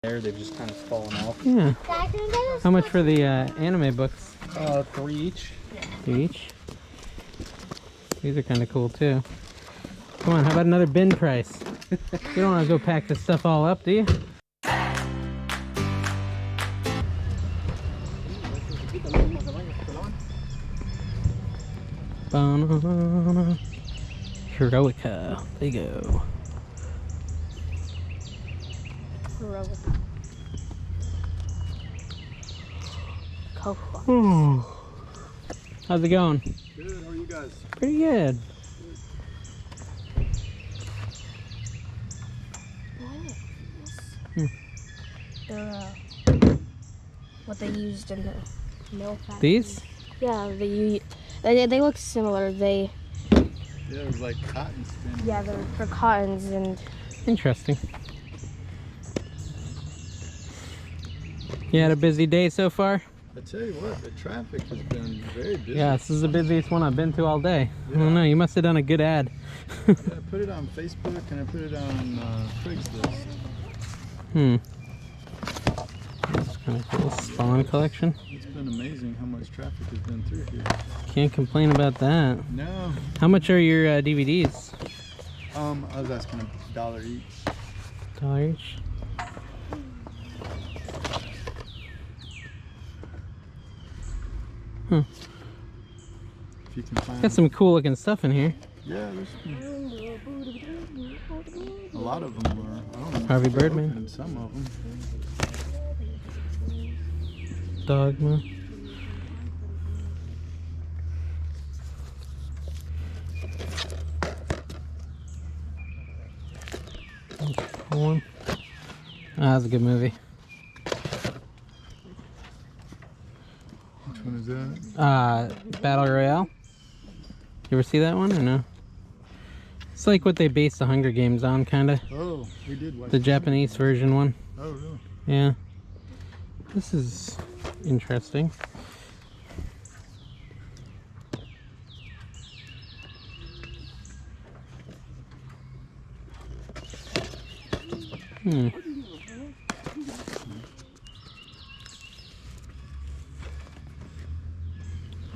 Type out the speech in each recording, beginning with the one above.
there. They've just kind of fallen off. Yeah. How much for the anime books? 3 each. 3 each. These are kind of cool too. Come on, how about another bin price? You don't want to go pack this stuff all up, do you? Banana. Heroica. There you go. Cocoa. How's it going? Good, how are you guys? Pretty good. They're what they used in the mill factory. These? Yeah, they look similar. Yeah, it was like cotton spin. Yeah, they're for cottons and. Interesting. You had a busy day so far? I tell you what, the traffic has been very busy. Yeah, this is the busiest one I've been to all day. Yeah. I don't know, you must have done a good ad. Yeah, I put it on Facebook and I put it on Craigslist. That's kind of cool. Spawn collection. It's been amazing how much traffic has been through here. Can't complain about that. No. How much are your DVDs? I was asking $1 each. $1 each? Huh. If you can find Got some cool looking stuff in here. Yeah, there's a lot of them are. I don't know. Harvey Birdman. Some of them. Dogma. One. That was a good movie. Which one is that? Battle Royale. You ever see that one or no? It's like what they based the Hunger Games on, kind of. Oh, we did watch the Japanese version one. Oh, really? Yeah. This is interesting.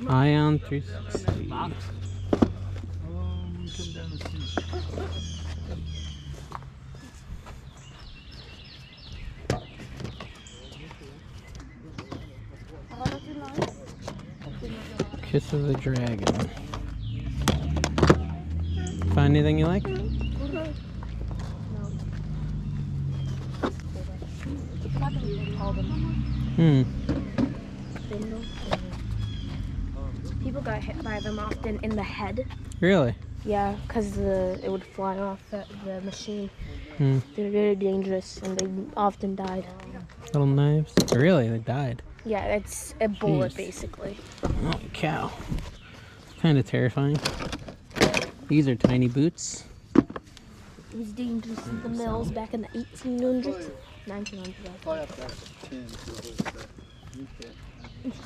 Ion 360. Come down and see. Kiss of the Dragon. Find anything you like? People got hit by them often in the head. Really? Yeah, because it would fly off the machine. They're very dangerous and they often died. Little knives? Really? They died? Yeah, it's a bullet Jeez. basically. Oh, cow. Kind of terrifying. These are tiny boots. It was dangerous in the mills back in the 1800s, 1900s.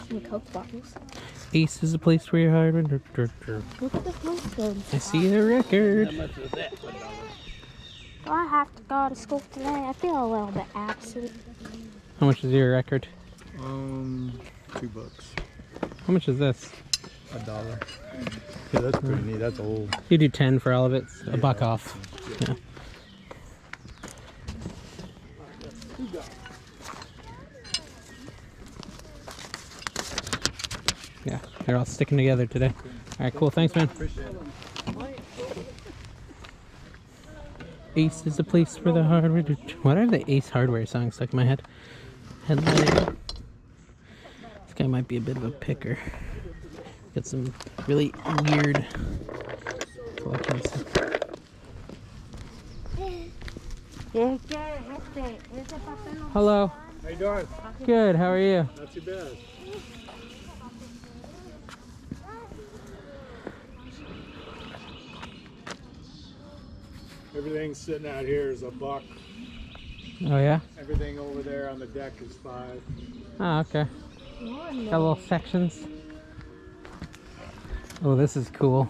Some Coke bottles. Ace is a place where your heart would. Look at the flintstones. I see the record. Oh, I have to go to school today. I feel a little bit absent. How much is your record? $2. How much is this? $1. Yeah, that's pretty neat. That's old. You do 10 for all of it. It's a buck off. Yeah. Yeah, they're all sticking together today. All right, cool. Thanks, man. Ace is a place where the hardware. What are the Ace Hardware songs stuck in my head? Headlight. This guy might be a bit of a picker. Got some really weird collections. Hello. How you doing? Good. How are you? Not too bad. Everything sitting out here is $1. Oh yeah. Everything over there on the deck is $5. Oh, okay. Got little sections. Oh, this is cool.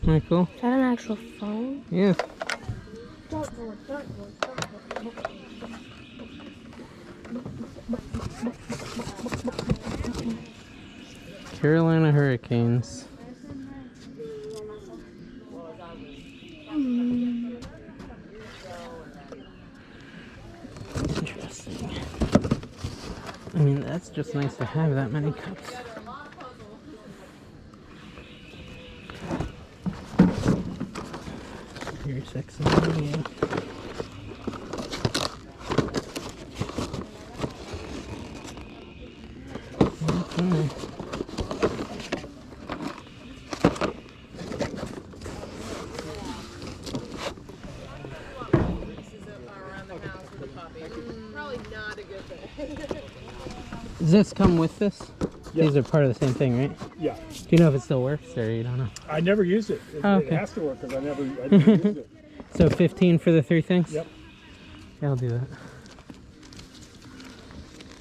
Isn't that cool? Is that an actual phone? Yeah. Carolina Hurricanes. Interesting. I mean, that's just nice to have that many cups. Here, 6 in the game. Okay. Does this come with this? Yeah. These are part of the same thing, right? Yeah. Do you know if it still works or you don't know? I never used it. It, Oh, okay. it has to work because I never used it. So 15 for the 3 things? Yep. Yeah, I'll do that.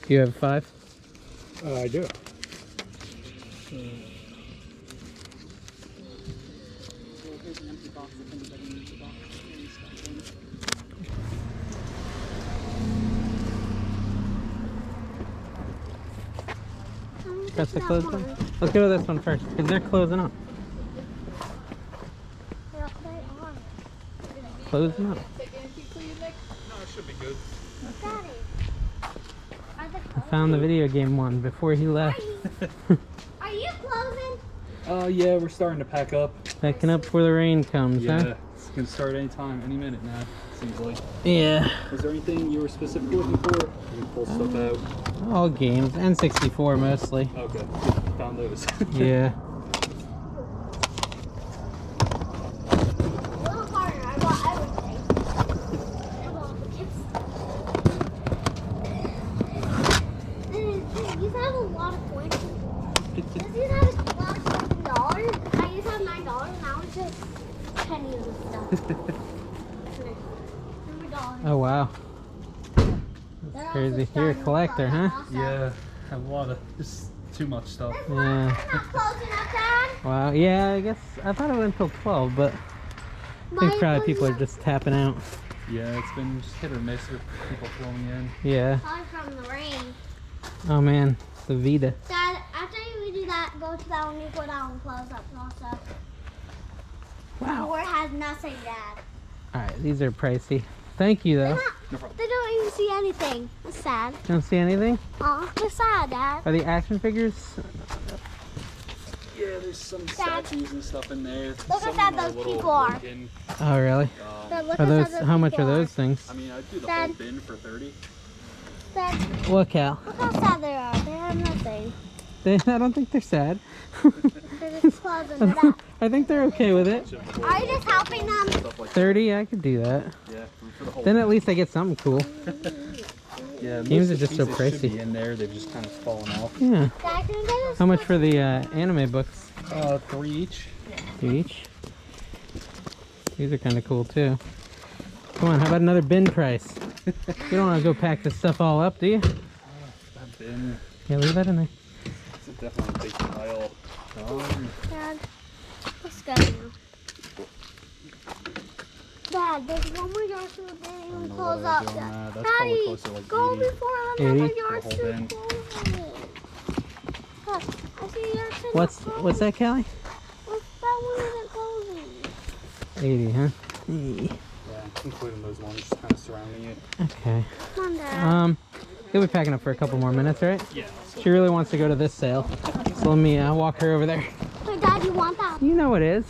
You have 5? I do. Press the close button. Let's go to this one first, because they're closing up. Closing up. I found the video game one before he left. Are you closing? Yeah, we're starting to pack up. Packing up before the rain comes, Yeah, huh? it's gonna start anytime, any minute now, seems like. Yeah. Was there anything you were specifically looking for? You can pull stuff out. All games. N64 mostly. Okay, found those. Yeah. A little harder. I got everything. You have a lot of points. Does he have a lot of $10? I used to have $9. Now it's just pennies and stuff. Oh, wow. That's crazy. You're a collector, huh? Yeah, have a lot of, just too much stuff. Yeah. Not closing up, Dad. Wow. Yeah, I guess I thought it went until 12, but I think probably people are just tapping out. Yeah, it's been just hit or miss with people filling in. Yeah. Probably from the rain. Oh, man. The Vita. Dad, after we do that, go to that one, you go down and close up also. Wow. Or has nothing, Dad. Alright, these are pricey. Thank you, though. They don't even see anything. It's sad. Don't see anything? Aw, it's sad, Dad. Are the action figures? Yeah, there's some Dad. statues and stuff in there. Look Some how of sad them are those a little people are. broken. Oh, really? Dad, look Are how those? sad those How much are people those things? I mean, I'd do the Dad. whole bin for 30. Dad, What, Cal? look how sad they are. They have nothing. I don't think they're sad. They're just closing it up. I think they're okay with it. Are you just helping them? Stuff like 30, I could do that. yeah, for the whole Then at least I get something cool. yeah, games most are of just the so pieces should pricey. be in there, they've just kind of fallen off. Yeah. Dad, can you get us? How much for the anime books? 3 each. Each? These are kind of cool too. Come on, how about another bin price? You don't want to go pack this stuff all up, do you? That bin, Yeah, leave that in there. it's definitely a big pile. Dad, let's go now. Dad, there's one more yard sale that didn't even close up yet. That's probably Daddy, close to like go 80. before another 80? yard The whole sale bin. closes. Look, I see yard sale. What's that, Callie? Look, that one isn't closing. 80, huh? Yeah, including those ones just kind of surrounding it. Okay. Come on, Dad. He'll be packing up for a couple more minutes, right? Yeah. She really wants to go to this sale. So let me walk her over there. Hey, Dad, you want that? You know it is.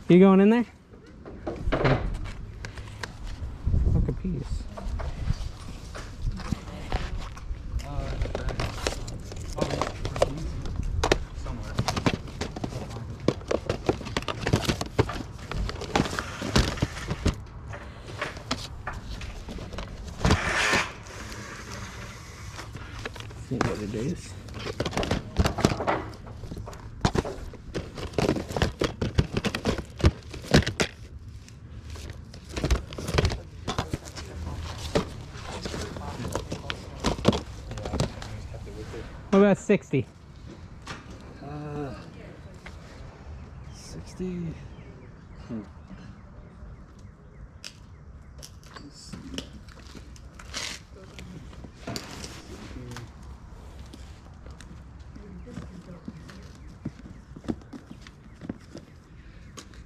You going in there? Okay. Look a piece. Somewhere. See what it is. What about 60? 60. Let's see.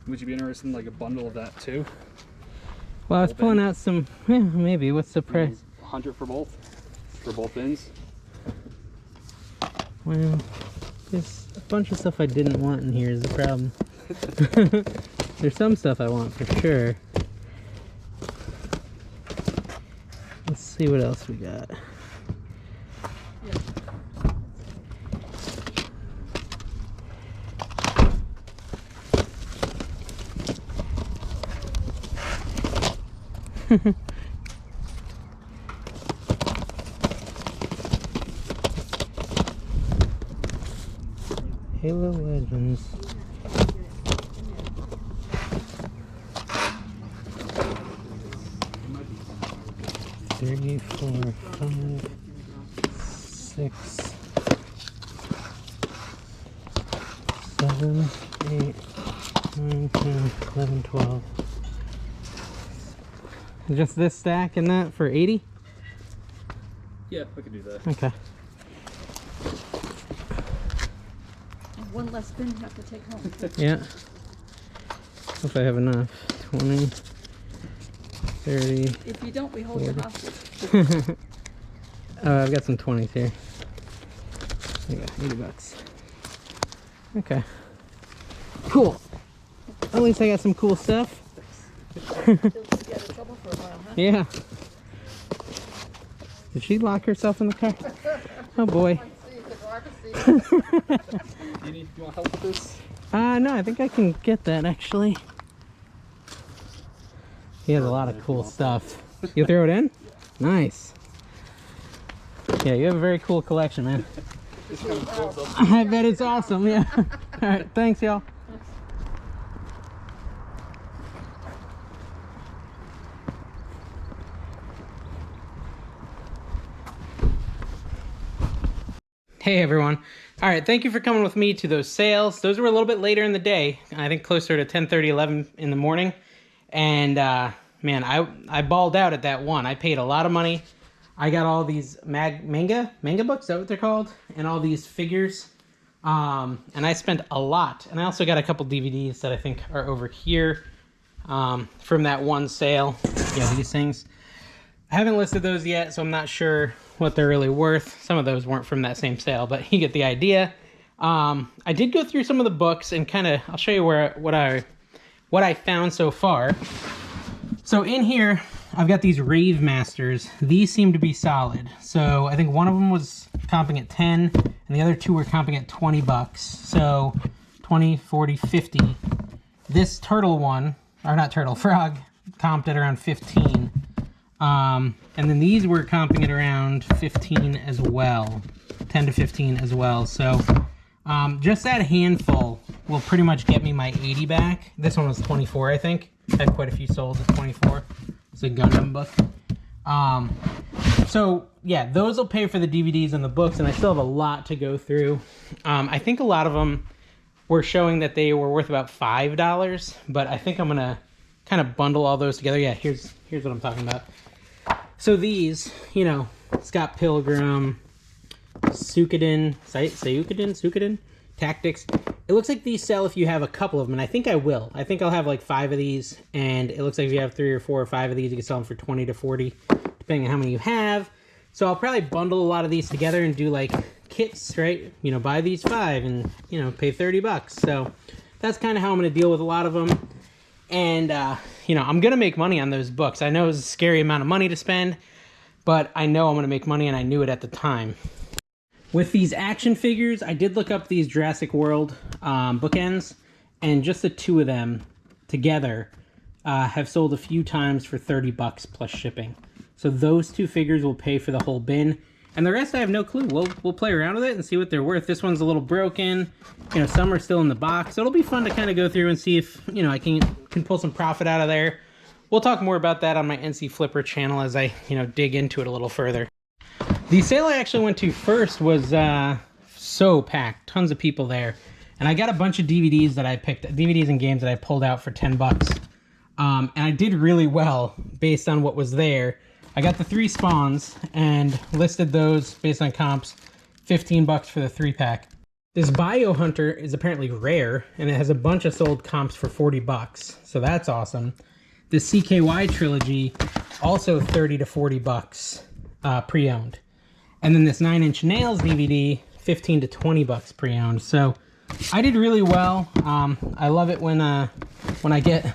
Would you be interested in like a bundle of that too? Well, I was pulling out some, maybe. What's the price? 100 for both bins. Well, there's a bunch of stuff I didn't want in here is the problem. There's some stuff I want for sure. Let's see what else we got. Halo Legends. Three, 4, 5, 6, 7, 8, 9, 10, 11, 12. Just this stack and that for 80? Yeah, we could do that. Okay. One less bin you have to take home. Yeah. If I have enough. 20, 30. If you don't, we hold you hostage. I've got some 20s here. I got 80 bucks. Okay. Cool. At least I got some cool stuff. You'll get in trouble for a while, huh? Yeah. Did she lock herself in the car? Oh boy. You want help with this? No, I think I can get that actually. He has a lot of cool stuff. You throw it in? Nice. Yeah, you have a very cool collection, man. It's kind of cool, though. I bet it's awesome, yeah. Alright, thanks y'all. Hey everyone. All right, thank you for coming with me to those sales. Those were a little bit later in the day. I think closer to 10:30, 11 in the morning. And man, I balled out at that one. I paid a lot of money. I got all these manga books, is that what they're called? And all these figures. And I spent a lot. And I also got a couple DVDs that I think are over here from that one sale. Yeah, these things. I haven't listed those yet, so I'm not sure what they're really worth. Some of those weren't from that same sale, but you get the idea. I did go through some of the books and kind of, I'll show you what I found so far. So in here, I've got these Rave Masters. These seem to be solid. So I think one of them was comping at 10, and the other two were comping at 20 bucks. So 20, 40, 50. This turtle one, or not turtle, frog, comped at around 15. And then these were comping at around 15 as well, 10 to 15 as well. So just that handful will pretty much get me my 80 back. This one was 24, I think. Had quite a few sold at 24. It's a Gundam book. So yeah, those will pay for the DVDs and the books, and I still have a lot to go through. I think a lot of them were showing that they were worth about $5, but I think I'm gonna kind of bundle all those together. Yeah, here's what I'm talking about. So these, you know, Scott Pilgrim, Suikoden, Tactics. It looks like these sell if you have a couple of them, and I think I will. I think I'll have like 5 of these, and it looks like if you have 3 or 4 or 5 of these, you can sell them for 20 to 40, depending on how many you have. So I'll probably bundle a lot of these together and do like kits, right? You know, buy these 5 and, you know, pay 30 bucks. So that's kind of how I'm going to deal with a lot of them. And, you know, I'm going to make money on those books. I know it's a scary amount of money to spend, but I know I'm going to make money, and I knew it at the time. With these action figures, I did look up these Jurassic World bookends, and just the 2 of them together have sold a few times for 30 bucks plus shipping. So those 2 figures will pay for the whole bin. And the rest I have no clue. We'll play around with it and see what they're worth. This one's a little broken. You know, some are still in the box. So it'll be fun to kind of go through and see if, you know, I can pull some profit out of there. We'll talk more about that on my NC Flipper channel as I, you know, dig into it a little further. The sale I actually went to first was so packed, tons of people there. And I got a bunch of DVDs that I picked, DVDs and games that I pulled out for 10 bucks. And I did really well based on what was there. I got the 3 spawns and listed those based on comps, 15 bucks for the 3-pack. This Biohunter is apparently rare, and it has a bunch of sold comps for 40 bucks, so that's awesome. The CKY trilogy, also 30 to 40 bucks pre-owned. And then this 9 Inch Nails DVD, 15 to 20 bucks pre-owned. So I did really well. I love it when I get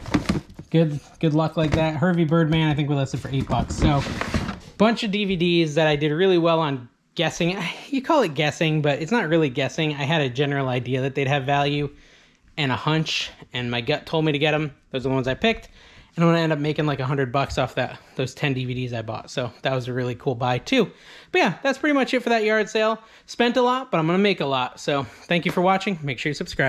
good luck like that. Hervey Birdman, I think we listed for 8 bucks. So bunch of DVDs that I did really well on guessing. You call it guessing, but it's not really guessing. I had a general idea that they'd have value and a hunch, and my gut told me to get them. Those are the ones I picked. And I'm gonna end up making like 100 bucks off those 10 DVDs I bought. So that was a really cool buy too. But yeah, that's pretty much it for that yard sale. Spent a lot, but I'm gonna make a lot. So thank you for watching. Make sure you subscribe.